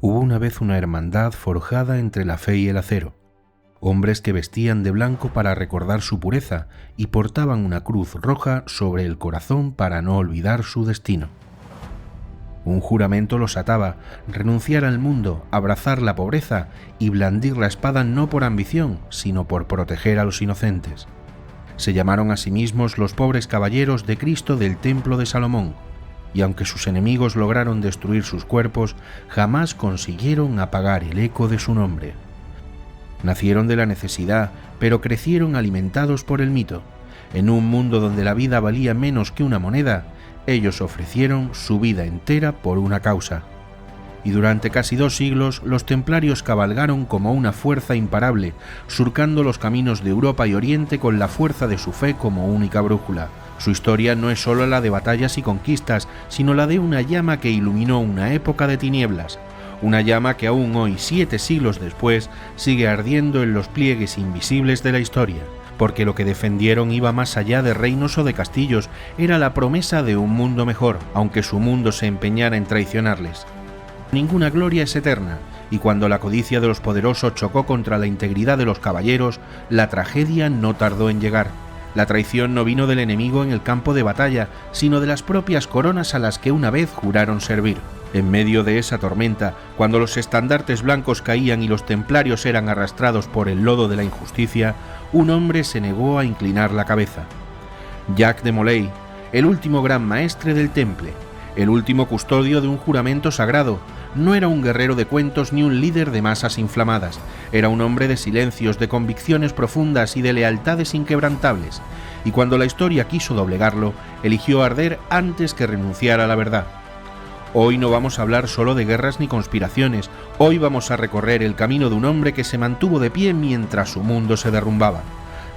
Hubo una vez una hermandad forjada entre la fe y el acero, hombres que vestían de blanco para recordar su pureza y portaban una cruz roja sobre el corazón para no olvidar su destino. Un juramento los ataba: renunciar al mundo, abrazar la pobreza y blandir la espada no por ambición, sino por proteger a los inocentes. Se llamaron a sí mismos los pobres caballeros de Cristo del Templo de Salomón, y aunque sus enemigos lograron destruir sus cuerpos, jamás consiguieron apagar el eco de su nombre. Nacieron de la necesidad, pero crecieron alimentados por el mito. En un mundo donde la vida valía menos que una moneda, ellos ofrecieron su vida entera por una causa. Y durante casi 2 siglos, los templarios cabalgaron como una fuerza imparable, surcando los caminos de Europa y Oriente con la fuerza de su fe como única brújula. Su historia no es solo la de batallas y conquistas, sino la de una llama que iluminó una época de tinieblas. Una llama que aún hoy, 7 siglos después, sigue ardiendo en los pliegues invisibles de la historia. Porque lo que defendieron iba más allá de reinos o de castillos, era la promesa de un mundo mejor, aunque su mundo se empeñara en traicionarles. Ninguna gloria es eterna, y cuando la codicia de los poderosos chocó contra la integridad de los caballeros, la tragedia no tardó en llegar. La traición no vino del enemigo en el campo de batalla, sino de las propias coronas a las que una vez juraron servir. En medio de esa tormenta, cuando los estandartes blancos caían y los templarios eran arrastrados por el lodo de la injusticia, un hombre se negó a inclinar la cabeza. Jacques de Molay, el último gran maestre del Temple, el último custodio de un juramento sagrado, no era un guerrero de cuentos ni un líder de masas inflamadas. Era un hombre de silencios, de convicciones profundas y de lealtades inquebrantables. Y cuando la historia quiso doblegarlo, eligió arder antes que renunciar a la verdad. Hoy no vamos a hablar solo de guerras ni conspiraciones. Hoy vamos a recorrer el camino de un hombre que se mantuvo de pie mientras su mundo se derrumbaba.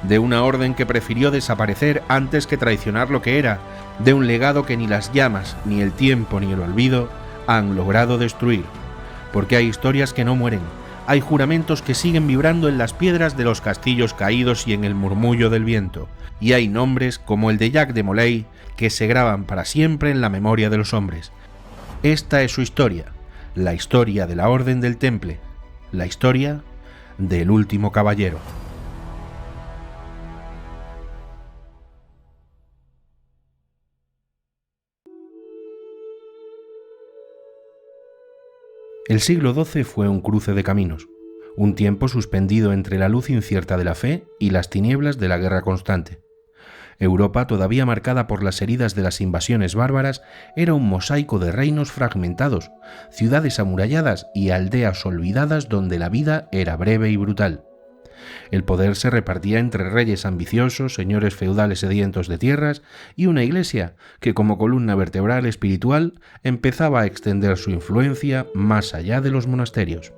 De una orden que prefirió desaparecer antes que traicionar lo que era. De un legado que ni las llamas, ni el tiempo, ni el olvido han logrado destruir. Porque hay historias que no mueren, hay juramentos que siguen vibrando en las piedras de los castillos caídos y en el murmullo del viento, y hay nombres como el de Jacques de Molay que se graban para siempre en la memoria de los hombres. Esta es su historia, la historia de la Orden del Temple, la historia del último caballero. El siglo XII fue un cruce de caminos, un tiempo suspendido entre la luz incierta de la fe y las tinieblas de la guerra constante. Europa, todavía marcada por las heridas de las invasiones bárbaras, era un mosaico de reinos fragmentados, ciudades amuralladas y aldeas olvidadas donde la vida era breve y brutal. El poder se repartía entre reyes ambiciosos, señores feudales sedientos de tierras y una iglesia que, como columna vertebral espiritual, empezaba a extender su influencia más allá de los monasterios.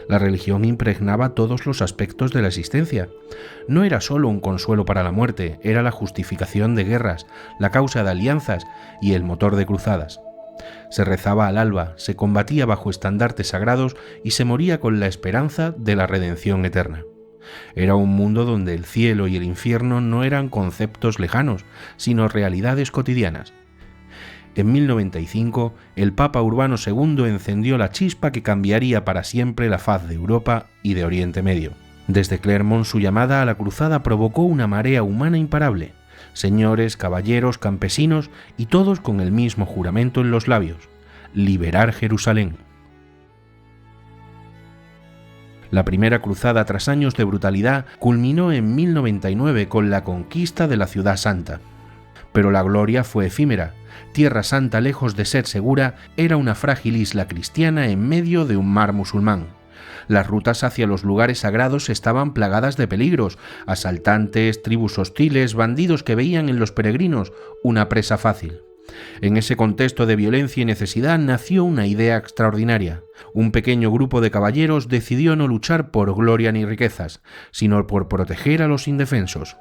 La religión impregnaba todos los aspectos de la existencia. No era solo un consuelo para la muerte, era la justificación de guerras, la causa de alianzas y el motor de cruzadas. Se rezaba al alba, se combatía bajo estandartes sagrados y se moría con la esperanza de la redención eterna. Era un mundo donde el cielo y el infierno no eran conceptos lejanos, sino realidades cotidianas. En 1095, el Papa Urbano II encendió la chispa que cambiaría para siempre la faz de Europa y de Oriente Medio. Desde Clermont, su llamada a la cruzada provocó una marea humana imparable. Señores, caballeros, campesinos y todos con el mismo juramento en los labios: liberar Jerusalén. La primera cruzada, tras años de brutalidad, culminó en 1099 con la conquista de la Ciudad Santa. Pero la gloria fue efímera. Tierra Santa, lejos de ser segura, era una frágil isla cristiana en medio de un mar musulmán. Las rutas hacia los lugares sagrados estaban plagadas de peligros: asaltantes, tribus hostiles, bandidos que veían en los peregrinos una presa fácil. En ese contexto de violencia y necesidad nació una idea extraordinaria. Un pequeño grupo de caballeros decidió no luchar por gloria ni riquezas, sino por proteger a los indefensos.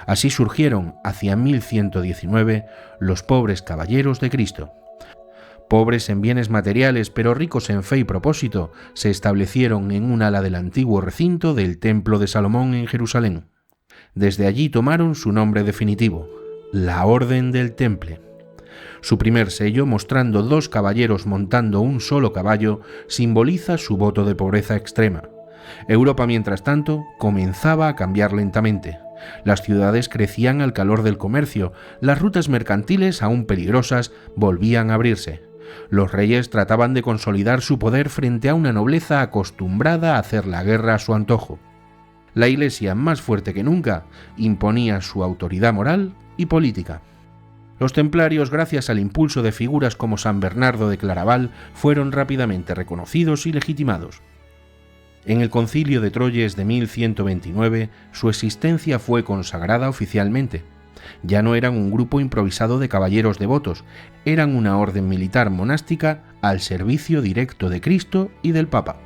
Así surgieron, hacia 1119, los pobres caballeros de Cristo. Pobres en bienes materiales, pero ricos en fe y propósito, se establecieron en un ala del antiguo recinto del Templo de Salomón en Jerusalén. Desde allí tomaron su nombre definitivo: la Orden del Temple. Su primer sello, mostrando 2 caballeros montando un solo caballo, simboliza su voto de pobreza extrema. Europa, mientras tanto, comenzaba a cambiar lentamente. Las ciudades crecían al calor del comercio, las rutas mercantiles, aún peligrosas, volvían a abrirse. Los reyes trataban de consolidar su poder frente a una nobleza acostumbrada a hacer la guerra a su antojo. La Iglesia, más fuerte que nunca, imponía su autoridad moral y política. Los templarios, gracias al impulso de figuras como San Bernardo de Claraval, fueron rápidamente reconocidos y legitimados. En el Concilio de Troyes de 1129, su existencia fue consagrada oficialmente. Ya no eran un grupo improvisado de caballeros devotos, eran una orden militar monástica al servicio directo de Cristo y del Papa.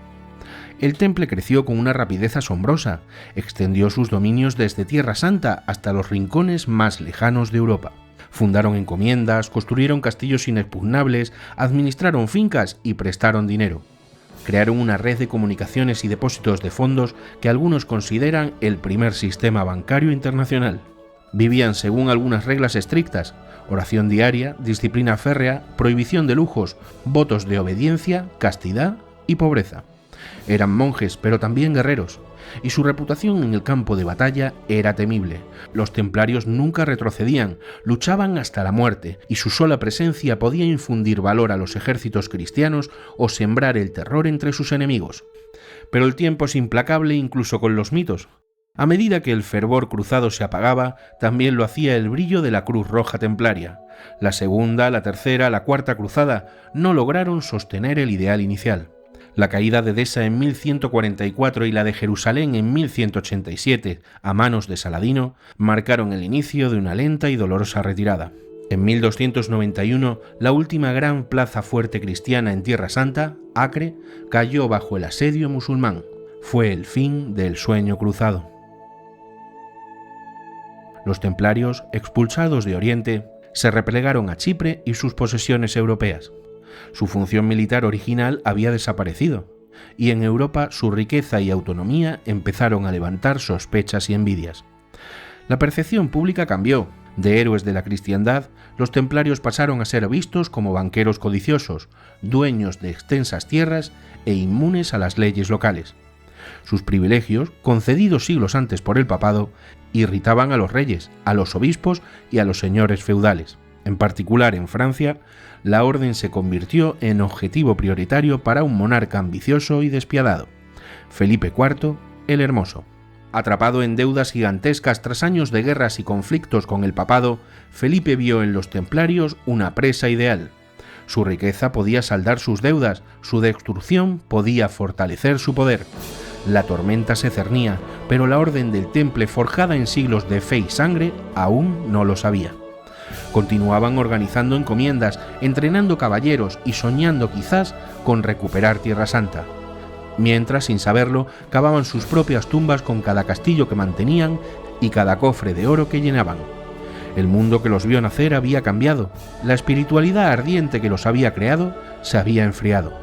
El temple creció con una rapidez asombrosa, extendió sus dominios desde Tierra Santa hasta los rincones más lejanos de Europa. Fundaron encomiendas, construyeron castillos inexpugnables, administraron fincas y prestaron dinero. Crearon una red de comunicaciones y depósitos de fondos que algunos consideran el primer sistema bancario internacional. Vivían según algunas reglas estrictas: oración diaria, disciplina férrea, prohibición de lujos, votos de obediencia, castidad y pobreza. Eran monjes, pero también guerreros, y su reputación en el campo de batalla era temible. Los templarios nunca retrocedían, luchaban hasta la muerte, y su sola presencia podía infundir valor a los ejércitos cristianos o sembrar el terror entre sus enemigos. Pero el tiempo es implacable incluso con los mitos. A medida que el fervor cruzado se apagaba, también lo hacía el brillo de la Cruz Roja Templaria. La segunda, la tercera, la cuarta cruzada no lograron sostener el ideal inicial. La caída de Edesa en 1144 y la de Jerusalén en 1187 a manos de Saladino marcaron el inicio de una lenta y dolorosa retirada. En 1291, la última gran plaza fuerte cristiana en Tierra Santa, Acre, cayó bajo el asedio musulmán. Fue el fin del sueño cruzado. Los templarios, expulsados de Oriente, se replegaron a Chipre y sus posesiones europeas. Su función militar original había desaparecido, y en Europa su riqueza y autonomía empezaron a levantar sospechas y envidias. La percepción pública cambió. De héroes de la cristiandad, los templarios pasaron a ser vistos como banqueros codiciosos, dueños de extensas tierras e inmunes a las leyes locales. Sus privilegios, concedidos siglos antes por el papado, irritaban a los reyes, a los obispos y a los señores feudales. En particular en Francia, la orden se convirtió en objetivo prioritario para un monarca ambicioso y despiadado, Felipe IV el Hermoso. Atrapado en deudas gigantescas tras años de guerras y conflictos con el papado, Felipe vio en los templarios una presa ideal. Su riqueza podía saldar sus deudas, su destrucción podía fortalecer su poder. La tormenta se cernía, pero la orden del temple, forjada en siglos de fe y sangre, aún no lo sabía. Continuaban organizando encomiendas, entrenando caballeros y soñando quizás con recuperar Tierra Santa. Mientras, sin saberlo, cavaban sus propias tumbas con cada castillo que mantenían y cada cofre de oro que llenaban. El mundo que los vio nacer había cambiado, la espiritualidad ardiente que los había creado se había enfriado.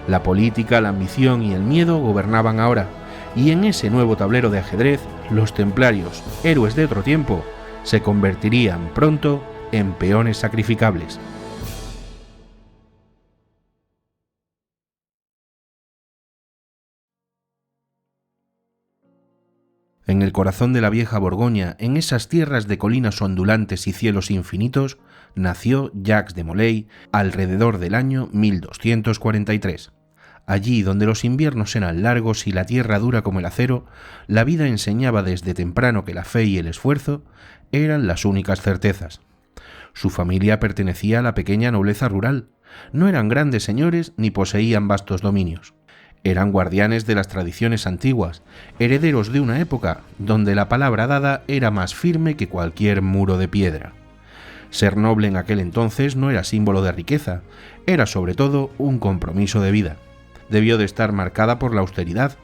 La política, la ambición y el miedo gobernaban ahora, y en ese nuevo tablero de ajedrez, los templarios, héroes de otro tiempo, se convertirían pronto en peones sacrificables. En el corazón de la vieja Borgoña, en esas tierras de colinas ondulantes y cielos infinitos, nació Jacques de Molay alrededor del año 1243. Allí, donde los inviernos eran largos y la tierra dura como el acero, la vida enseñaba desde temprano que la fe y el esfuerzo eran las únicas certezas. Su familia pertenecía a la pequeña nobleza rural. No eran grandes señores ni poseían vastos dominios. Eran guardianes de las tradiciones antiguas, herederos de una época donde la palabra dada era más firme que cualquier muro de piedra. Ser noble en aquel entonces no era símbolo de riqueza, era sobre todo un compromiso de vida. Debió de estar marcada por la austeridad.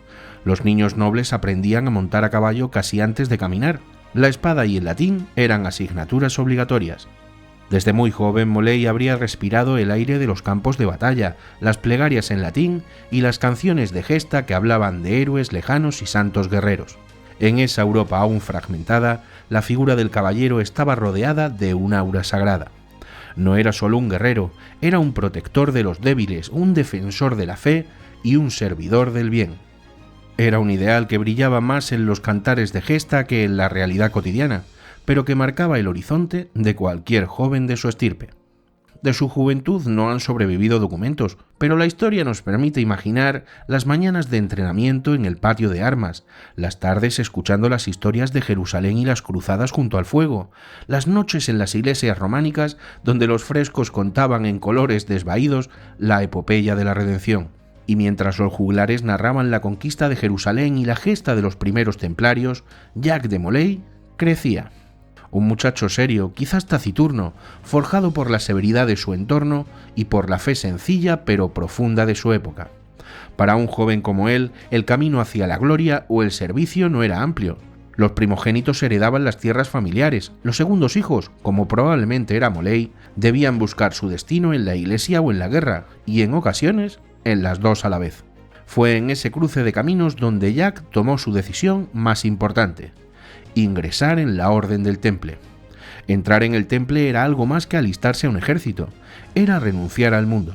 Los niños nobles aprendían a montar a caballo casi antes de caminar. La espada y el latín eran asignaturas obligatorias. Desde muy joven, Molay habría respirado el aire de los campos de batalla, las plegarias en latín y las canciones de gesta que hablaban de héroes lejanos y santos guerreros. En esa Europa aún fragmentada, la figura del caballero estaba rodeada de un aura sagrada. No era solo un guerrero, era un protector de los débiles, un defensor de la fe y un servidor del bien. Era un ideal que brillaba más en los cantares de gesta que en la realidad cotidiana, pero que marcaba el horizonte de cualquier joven de su estirpe. De su juventud no han sobrevivido documentos, pero la historia nos permite imaginar las mañanas de entrenamiento en el patio de armas, las tardes escuchando las historias de Jerusalén y las cruzadas junto al fuego, las noches en las iglesias románicas donde los frescos contaban en colores desvaídos la epopeya de la redención. Y mientras los juglares narraban la conquista de Jerusalén y la gesta de los primeros templarios, Jacques de Molay crecía. Un muchacho serio, quizás taciturno, forjado por la severidad de su entorno y por la fe sencilla pero profunda de su época. Para un joven como él, el camino hacia la gloria o el servicio no era amplio. Los primogénitos heredaban las tierras familiares, los segundos hijos, como probablemente era Molay, debían buscar su destino en la iglesia o en la guerra, y en ocasiones, en las dos a la vez. Fue en ese cruce de caminos donde Jacques tomó su decisión más importante: ingresar en la Orden del Temple. Entrar en el Temple era algo más que alistarse a un ejército, era renunciar al mundo,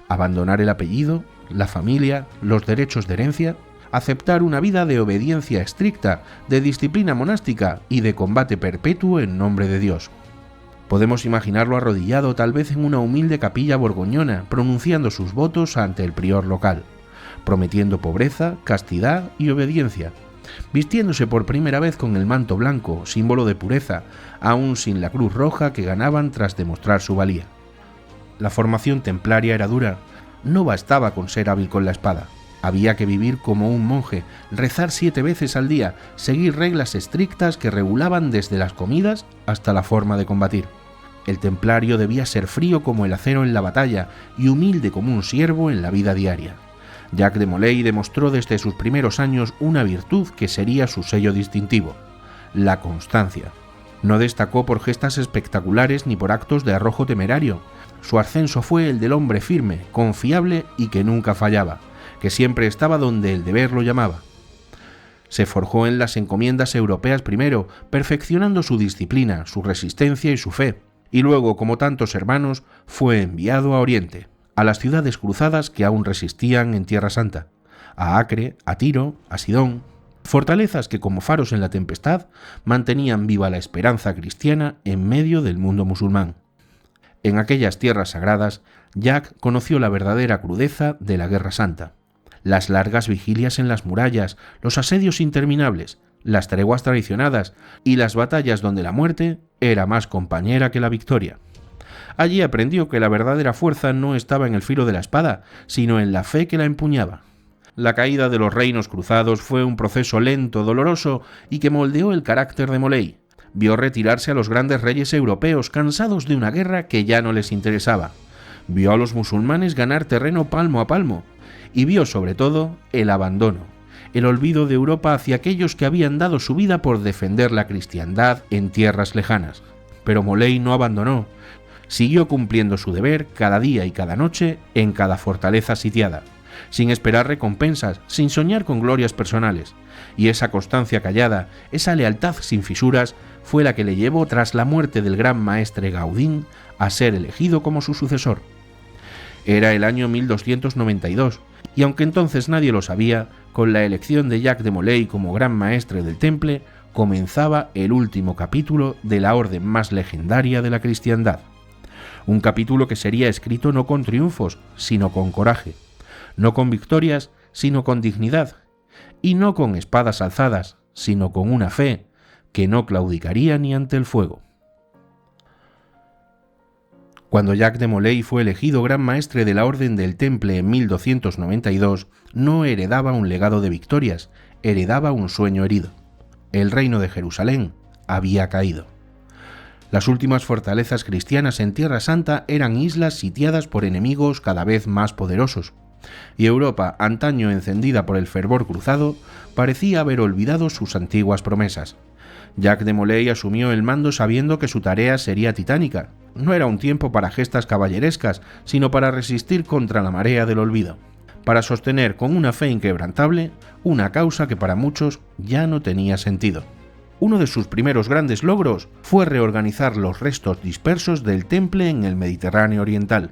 abandonar el apellido, la familia, los derechos de herencia, aceptar una vida de obediencia estricta, de disciplina monástica y de combate perpetuo en nombre de Dios. Podemos imaginarlo arrodillado tal vez en una humilde capilla borgoñona, pronunciando sus votos ante el prior local, prometiendo pobreza, castidad y obediencia, vistiéndose por primera vez con el manto blanco, símbolo de pureza, aún sin la cruz roja que ganaban tras demostrar su valía. La formación templaria era dura, no bastaba con ser hábil con la espada. Había que vivir como un monje, rezar 7 veces al día, seguir reglas estrictas que regulaban desde las comidas hasta la forma de combatir. El templario debía ser frío como el acero en la batalla y humilde como un siervo en la vida diaria. Jacques de Molay demostró desde sus primeros años una virtud que sería su sello distintivo: la constancia. No destacó por gestas espectaculares ni por actos de arrojo temerario. Su ascenso fue el del hombre firme, confiable y que nunca fallaba, que siempre estaba donde el deber lo llamaba. Se forjó en las encomiendas europeas primero, perfeccionando su disciplina, su resistencia y su fe, y luego, como tantos hermanos, fue enviado a Oriente, a las ciudades cruzadas que aún resistían en Tierra Santa, a Acre, a Tiro, a Sidón, fortalezas que como faros en la tempestad mantenían viva la esperanza cristiana en medio del mundo musulmán. En aquellas tierras sagradas, Jacques conoció la verdadera crudeza de la Guerra Santa, las largas vigilias en las murallas, los asedios interminables, las treguas traicionadas y las batallas donde la muerte era más compañera que la victoria. Allí aprendió que la verdadera fuerza no estaba en el filo de la espada, sino en la fe que la empuñaba. La caída de los reinos cruzados fue un proceso lento, doloroso y que moldeó el carácter de Molay. Vio retirarse a los grandes reyes europeos cansados de una guerra que ya no les interesaba. Vio a los musulmanes ganar terreno palmo a palmo y vio sobre todo el abandono, el olvido de Europa hacia aquellos que habían dado su vida por defender la cristiandad en tierras lejanas. Pero Molay no abandonó. Siguió cumpliendo su deber cada día y cada noche en cada fortaleza sitiada, sin esperar recompensas, sin soñar con glorias personales. Y esa constancia callada, esa lealtad sin fisuras, fue la que le llevó tras la muerte del gran maestre Gaudín a ser elegido como su sucesor. Era el año 1292, y aunque entonces nadie lo sabía, con la elección de Jacques de Molay como gran maestre del Temple, comenzaba el último capítulo de la orden más legendaria de la cristiandad. Un capítulo que sería escrito no con triunfos, sino con coraje, no con victorias, sino con dignidad, y no con espadas alzadas, sino con una fe que no claudicaría ni ante el fuego. Cuando Jacques de Molay fue elegido gran maestre de la Orden del Temple en 1292, no heredaba un legado de victorias, heredaba un sueño herido. El reino de Jerusalén había caído. Las últimas fortalezas cristianas en Tierra Santa eran islas sitiadas por enemigos cada vez más poderosos, y Europa, antaño encendida por el fervor cruzado, parecía haber olvidado sus antiguas promesas. Jacques de Molay asumió el mando sabiendo que su tarea sería titánica. No era un tiempo para gestas caballerescas, sino para resistir contra la marea del olvido, para sostener con una fe inquebrantable una causa que para muchos ya no tenía sentido. Uno de sus primeros grandes logros fue reorganizar los restos dispersos del Temple en el Mediterráneo oriental.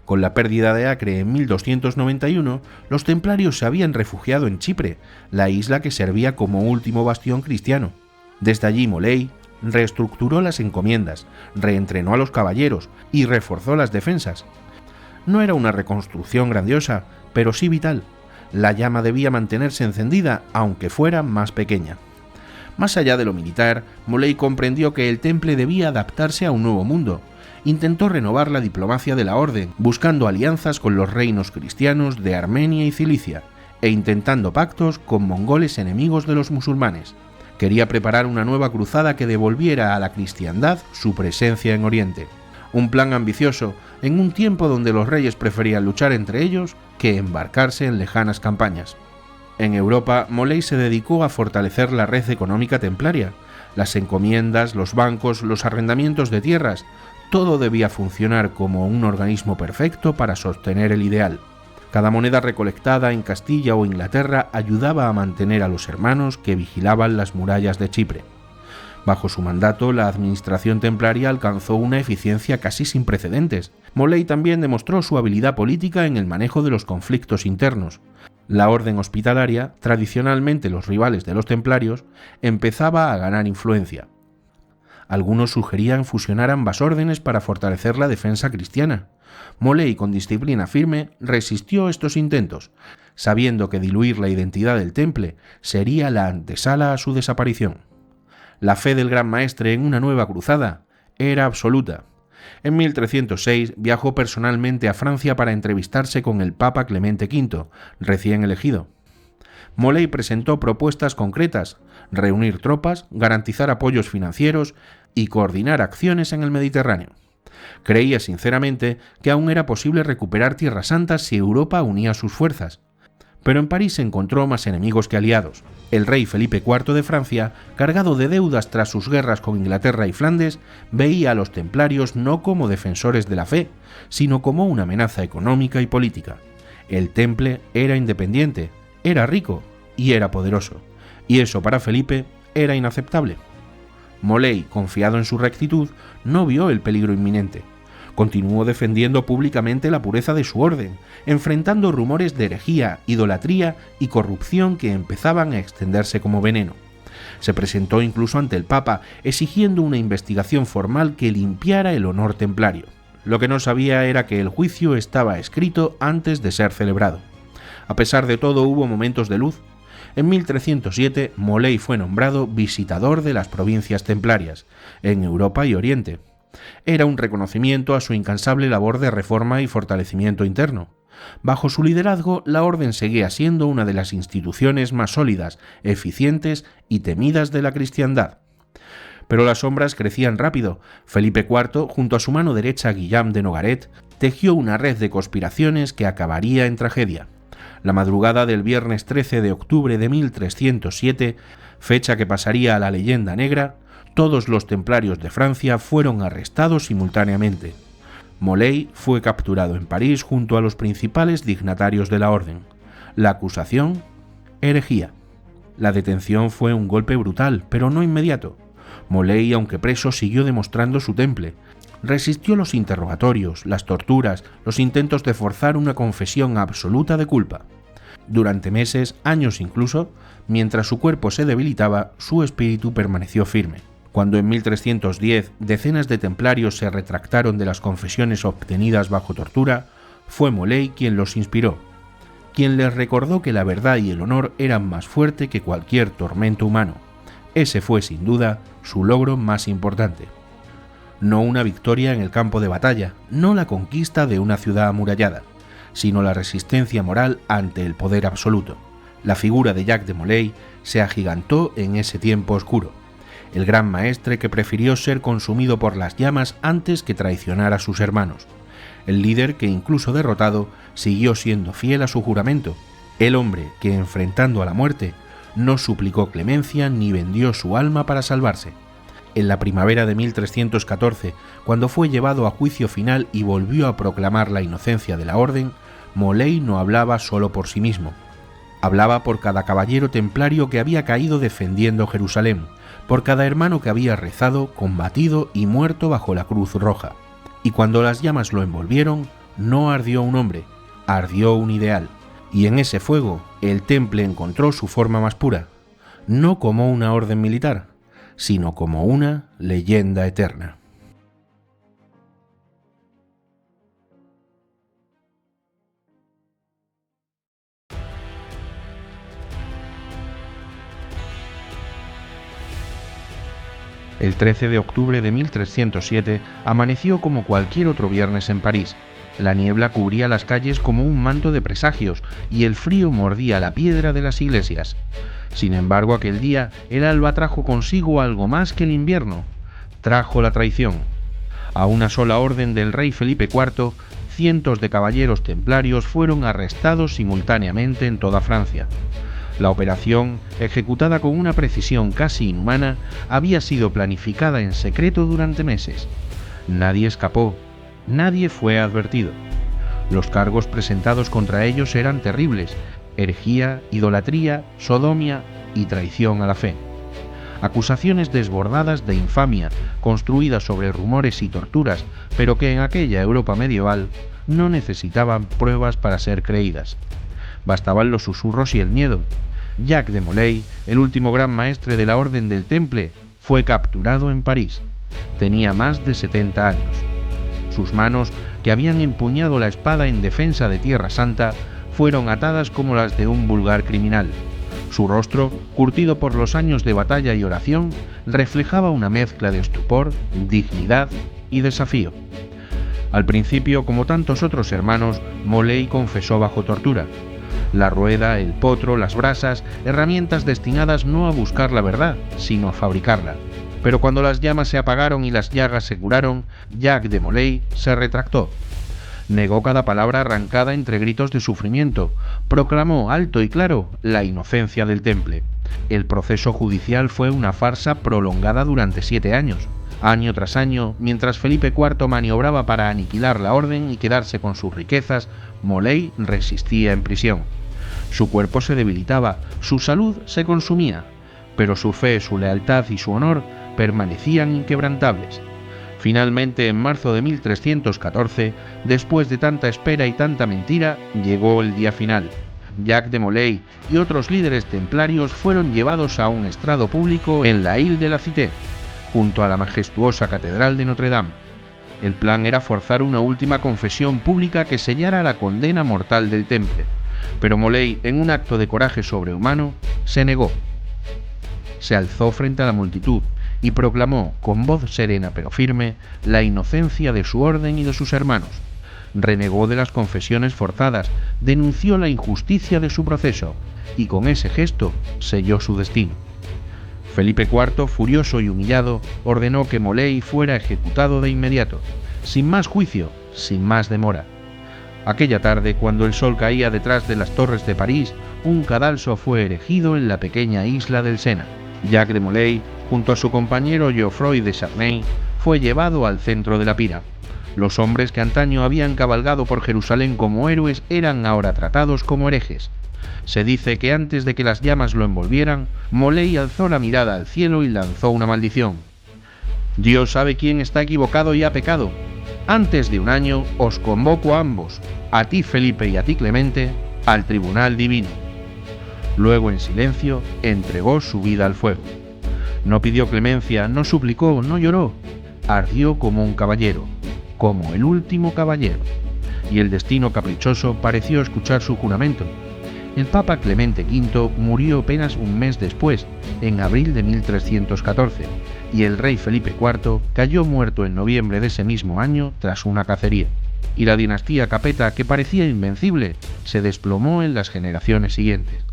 Con la pérdida de Acre en 1291, los templarios se habían refugiado en Chipre, la isla que servía como último bastión cristiano. Desde allí Moley reestructuró las encomiendas, reentrenó a los caballeros y reforzó las defensas. No era una reconstrucción grandiosa, pero sí vital. La llama debía mantenerse encendida, aunque fuera más pequeña. Más allá de lo militar, Moley comprendió que el Temple debía adaptarse a un nuevo mundo. Intentó renovar la diplomacia de la orden, buscando alianzas con los reinos cristianos de Armenia y Cilicia, e intentando pactos con mongoles enemigos de los musulmanes. Quería preparar una nueva cruzada que devolviera a la cristiandad su presencia en Oriente. Un plan ambicioso en un tiempo donde los reyes preferían luchar entre ellos que embarcarse en lejanas campañas. En Europa, Moley se dedicó a fortalecer la red económica templaria. Las encomiendas, los bancos, los arrendamientos de tierras, todo debía funcionar como un organismo perfecto para sostener el ideal. Cada moneda recolectada en Castilla o Inglaterra ayudaba a mantener a los hermanos que vigilaban las murallas de Chipre. Bajo su mandato, la administración templaria alcanzó una eficiencia casi sin precedentes. Moley también demostró su habilidad política en el manejo de los conflictos internos. La orden hospitalaria, tradicionalmente los rivales de los templarios, empezaba a ganar influencia. Algunos sugerían fusionar ambas órdenes para fortalecer la defensa cristiana. Moley, con disciplina firme, resistió estos intentos, sabiendo que diluir la identidad del Temple sería la antesala a su desaparición. La fe del Gran Maestre en una nueva cruzada era absoluta. En 1306 viajó personalmente a Francia para entrevistarse con el Papa Clemente V, recién elegido. Moley presentó propuestas concretas: reunir tropas, garantizar apoyos financieros y coordinar acciones en el Mediterráneo. Creía sinceramente que aún era posible recuperar Tierra Santa si Europa unía sus fuerzas. Pero en París encontró más enemigos que aliados. El rey Felipe IV de Francia, cargado de deudas tras sus guerras con Inglaterra y Flandes, veía a los templarios no como defensores de la fe, sino como una amenaza económica y política. El Temple era independiente, era rico y era poderoso, y eso para Felipe era inaceptable. Moley, confiado en su rectitud, no vio el peligro inminente. Continuó defendiendo públicamente la pureza de su orden, enfrentando rumores de herejía, idolatría y corrupción que empezaban a extenderse como veneno. Se presentó incluso ante el Papa, exigiendo una investigación formal que limpiara el honor templario. Lo que no sabía era que el juicio estaba escrito antes de ser celebrado. A pesar de todo, hubo momentos de luz. En 1307, Moley fue nombrado visitador de las provincias templarias, en Europa y Oriente. Era un reconocimiento a su incansable labor de reforma y fortalecimiento interno. Bajo su liderazgo, la orden seguía siendo una de las instituciones más sólidas, eficientes y temidas de la cristiandad. Pero las sombras crecían rápido. Felipe IV, junto a su mano derecha Guillaume de Nogaret, tejió una red de conspiraciones que acabaría en tragedia. La madrugada del viernes 13 de octubre de 1307, fecha que pasaría a la leyenda negra, todos los templarios de Francia fueron arrestados simultáneamente. Moley fue capturado en París junto a los principales dignatarios de la orden. La acusación: herejía. La detención fue un golpe brutal, pero no inmediato. Moley, aunque preso, siguió demostrando su temple. Resistió los interrogatorios, las torturas, los intentos de forzar una confesión absoluta de culpa. Durante meses, años incluso, mientras su cuerpo se debilitaba, su espíritu permaneció firme. Cuando en 1310 decenas de templarios se retractaron de las confesiones obtenidas bajo tortura, fue Moley quien los inspiró, quien les recordó que la verdad y el honor eran más fuertes que cualquier tormento humano. Ese fue, sin duda, su logro más importante. No una victoria en el campo de batalla, no la conquista de una ciudad amurallada, sino la resistencia moral ante el poder absoluto. La figura de Jacques de Moley se agigantó en ese tiempo oscuro. El gran maestre que prefirió ser consumido por las llamas antes que traicionar a sus hermanos. El líder que, incluso derrotado, siguió siendo fiel a su juramento. El hombre que, enfrentando a la muerte, no suplicó clemencia ni vendió su alma para salvarse. En la primavera de 1314, cuando fue llevado a juicio final y volvió a proclamar la inocencia de la orden, Moley no hablaba solo por sí mismo. Hablaba por cada caballero templario que había caído defendiendo Jerusalén, por cada hermano que había rezado, combatido y muerto bajo la Cruz Roja. Y cuando las llamas lo envolvieron, no ardió un hombre, ardió un ideal. Y en ese fuego el Temple encontró su forma más pura, no como una orden militar, sino como una leyenda eterna. El 13 de octubre de 1307 amaneció como cualquier otro viernes en París. La niebla cubría las calles como un manto de presagios y el frío mordía la piedra de las iglesias. Sin embargo, aquel día el alba trajo consigo algo más que el invierno. Trajo la traición. A una sola orden del rey Felipe IV, cientos de caballeros templarios fueron arrestados simultáneamente en toda Francia. La operación, ejecutada con una precisión casi inhumana, había sido planificada en secreto durante meses. Nadie escapó, nadie fue advertido. Los cargos presentados contra ellos eran terribles: herejía, idolatría, sodomía y traición a la fe. Acusaciones desbordadas de infamia, construidas sobre rumores y torturas, pero que en aquella Europa medieval no necesitaban pruebas para ser creídas. Bastaban los susurros y el miedo. Jacques de Molay, el último gran maestre de la Orden del Temple, fue capturado en París. Tenía más de 70 años. Sus manos, que habían empuñado la espada en defensa de Tierra Santa, fueron atadas como las de un vulgar criminal. Su rostro, curtido por los años de batalla y oración, reflejaba una mezcla de estupor, dignidad y desafío. Al principio, como tantos otros hermanos, Molay confesó bajo tortura. La rueda, el potro, las brasas, herramientas destinadas no a buscar la verdad, sino a fabricarla. Pero cuando las llamas se apagaron y las llagas se curaron, Jacques de Molay se retractó. Negó cada palabra arrancada entre gritos de sufrimiento, proclamó alto y claro la inocencia del Temple. El proceso judicial fue una farsa prolongada durante 7 años. Año tras año, mientras Felipe IV maniobraba para aniquilar la orden y quedarse con sus riquezas, Molay resistía en prisión. Su cuerpo se debilitaba, su salud se consumía, pero su fe, su lealtad y su honor permanecían inquebrantables. Finalmente, en marzo de 1314, después de tanta espera y tanta mentira, llegó el día final. Jacques de Molay y otros líderes templarios fueron llevados a un estrado público en la Ile de la Cité, junto a la majestuosa Catedral de Notre Dame. El plan era forzar una última confesión pública que sellara la condena mortal del Temple, pero Molay, en un acto de coraje sobrehumano, se negó. Se alzó frente a la multitud y proclamó, con voz serena pero firme, la inocencia de su orden y de sus hermanos. Renegó de las confesiones forzadas, denunció la injusticia de su proceso y con ese gesto selló su destino. Felipe IV, furioso y humillado, ordenó que Molay fuera ejecutado de inmediato, sin más juicio, sin más demora. Aquella tarde, cuando el sol caía detrás de las torres de París, un cadalso fue erigido en la pequeña isla del Sena. Jacques de Molay, junto a su compañero Geoffroy de Charnay, fue llevado al centro de la pira. Los hombres que antaño habían cabalgado por Jerusalén como héroes eran ahora tratados como herejes. Se dice que antes de que las llamas lo envolvieran, Molay alzó la mirada al cielo y lanzó una maldición. Dios sabe quién está equivocado y ha pecado. Antes de un año os convoco a ambos, a ti Felipe y a ti Clemente, al tribunal divino. Luego, en silencio, entregó su vida al fuego. No pidió clemencia, no suplicó, no lloró. Ardió como un caballero, como el último caballero. Y el destino caprichoso pareció escuchar su juramento. El Papa Clemente V murió apenas un mes después, en abril de 1314, y el rey Felipe IV cayó muerto en noviembre de ese mismo año tras una cacería. Y la dinastía Capeta, que parecía invencible, se desplomó en las generaciones siguientes.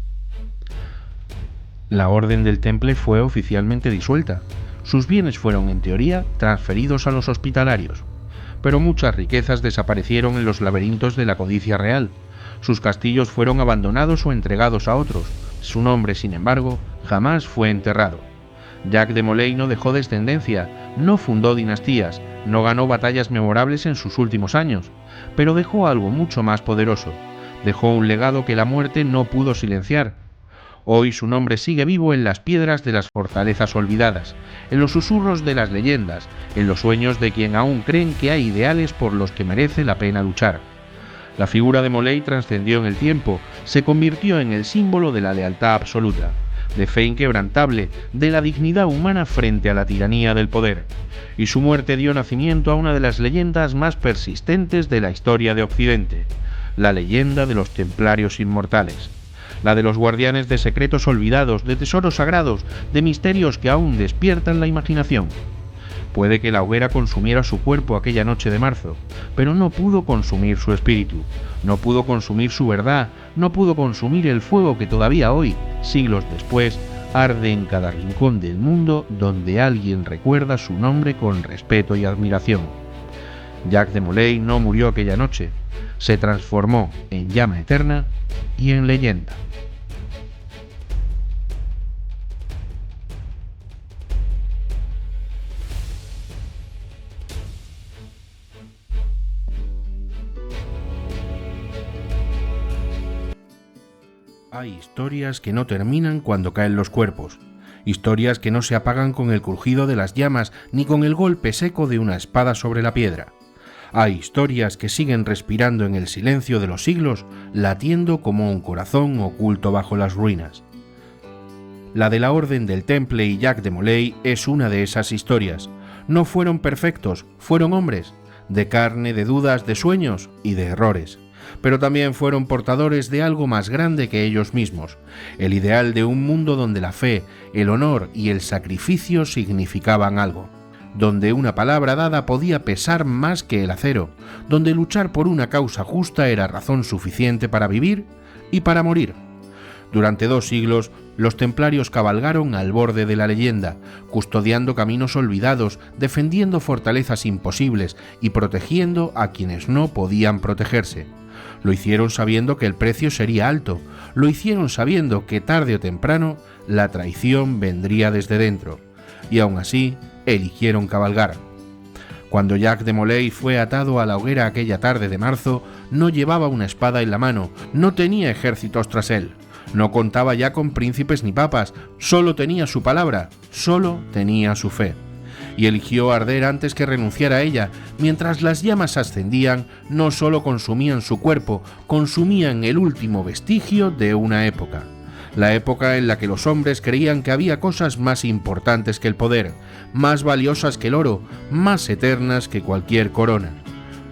La Orden del Temple fue oficialmente disuelta. Sus bienes fueron, en teoría, transferidos a los hospitalarios. Pero muchas riquezas desaparecieron en los laberintos de la codicia real. Sus castillos fueron abandonados o entregados a otros. Su nombre, sin embargo, jamás fue enterrado. Jacques de Molay no dejó descendencia, no fundó dinastías, no ganó batallas memorables en sus últimos años, pero dejó algo mucho más poderoso. Dejó un legado que la muerte no pudo silenciar. Hoy su nombre sigue vivo en las piedras de las fortalezas olvidadas, en los susurros de las leyendas, en los sueños de quien aún creen que hay ideales por los que merece la pena luchar. La figura de Moley trascendió en el tiempo, se convirtió en el símbolo de la lealtad absoluta, de fe inquebrantable, de la dignidad humana frente a la tiranía del poder. Y su muerte dio nacimiento a una de las leyendas más persistentes de la historia de Occidente, la leyenda de los templarios inmortales. La de los guardianes de secretos olvidados, de tesoros sagrados, de misterios que aún despiertan la imaginación. Puede que la hoguera consumiera su cuerpo aquella noche de marzo, pero no pudo consumir su espíritu, no pudo consumir su verdad, no pudo consumir el fuego que todavía hoy, siglos después, arde en cada rincón del mundo donde alguien recuerda su nombre con respeto y admiración. Jacques de Molay no murió aquella noche, se transformó en llama eterna y en leyenda. Hay historias que no terminan cuando caen los cuerpos, historias que no se apagan con el crujido de las llamas ni con el golpe seco de una espada sobre la piedra. Hay historias que siguen respirando en el silencio de los siglos, latiendo como un corazón oculto bajo las ruinas. La de la Orden del Temple y Jacques de Molay es una de esas historias. No fueron perfectos, fueron hombres, de carne, de dudas, de sueños y de errores. Pero también fueron portadores de algo más grande que ellos mismos, el ideal de un mundo donde la fe, el honor y el sacrificio significaban algo, donde una palabra dada podía pesar más que el acero, donde luchar por una causa justa era razón suficiente para vivir y para morir. Durante 2 siglos, los templarios cabalgaron al borde de la leyenda, custodiando caminos olvidados, defendiendo fortalezas imposibles y protegiendo a quienes no podían protegerse. Lo hicieron sabiendo que el precio sería alto, lo hicieron sabiendo que tarde o temprano la traición vendría desde dentro, y aún así eligieron cabalgar. Cuando Jacques de Molay fue atado a la hoguera aquella tarde de marzo, no llevaba una espada en la mano, no tenía ejércitos tras él, no contaba ya con príncipes ni papas, solo tenía su palabra, solo tenía su fe. Y eligió arder antes que renunciar a ella. Mientras las llamas ascendían, no solo consumían su cuerpo, consumían el último vestigio de una época. La época en la que los hombres creían que había cosas más importantes que el poder, más valiosas que el oro, más eternas que cualquier corona.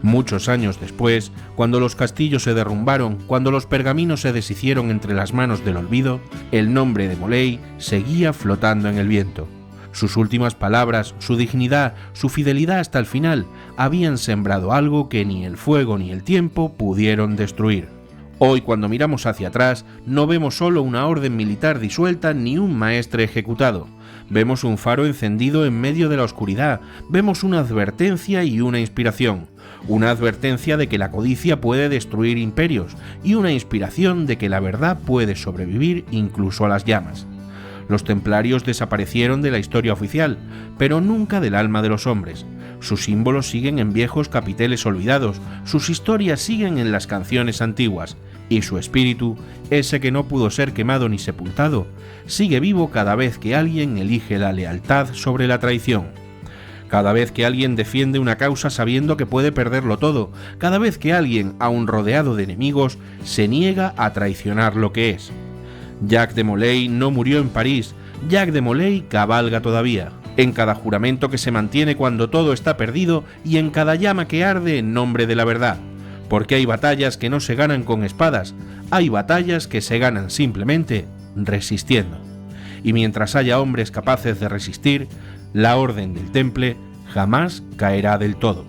Muchos años después, cuando los castillos se derrumbaron, cuando los pergaminos se deshicieron entre las manos del olvido, el nombre de Molay seguía flotando en el viento. Sus últimas palabras, su dignidad, su fidelidad hasta el final, habían sembrado algo que ni el fuego ni el tiempo pudieron destruir. Hoy, cuando miramos hacia atrás, no vemos solo una orden militar disuelta ni un maestre ejecutado. Vemos un faro encendido en medio de la oscuridad, vemos una advertencia y una inspiración. Una advertencia de que la codicia puede destruir imperios y una inspiración de que la verdad puede sobrevivir incluso a las llamas. Los templarios desaparecieron de la historia oficial, pero nunca del alma de los hombres. Sus símbolos siguen en viejos capiteles olvidados, sus historias siguen en las canciones antiguas, y su espíritu, ese que no pudo ser quemado ni sepultado, sigue vivo cada vez que alguien elige la lealtad sobre la traición. Cada vez que alguien defiende una causa sabiendo que puede perderlo todo, cada vez que alguien, aun rodeado de enemigos, se niega a traicionar lo que es. Jacques de Molay no murió en París, Jacques de Molay cabalga todavía, en cada juramento que se mantiene cuando todo está perdido y en cada llama que arde en nombre de la verdad, porque hay batallas que no se ganan con espadas, hay batallas que se ganan simplemente resistiendo. Y mientras haya hombres capaces de resistir, la Orden del Temple jamás caerá del todo.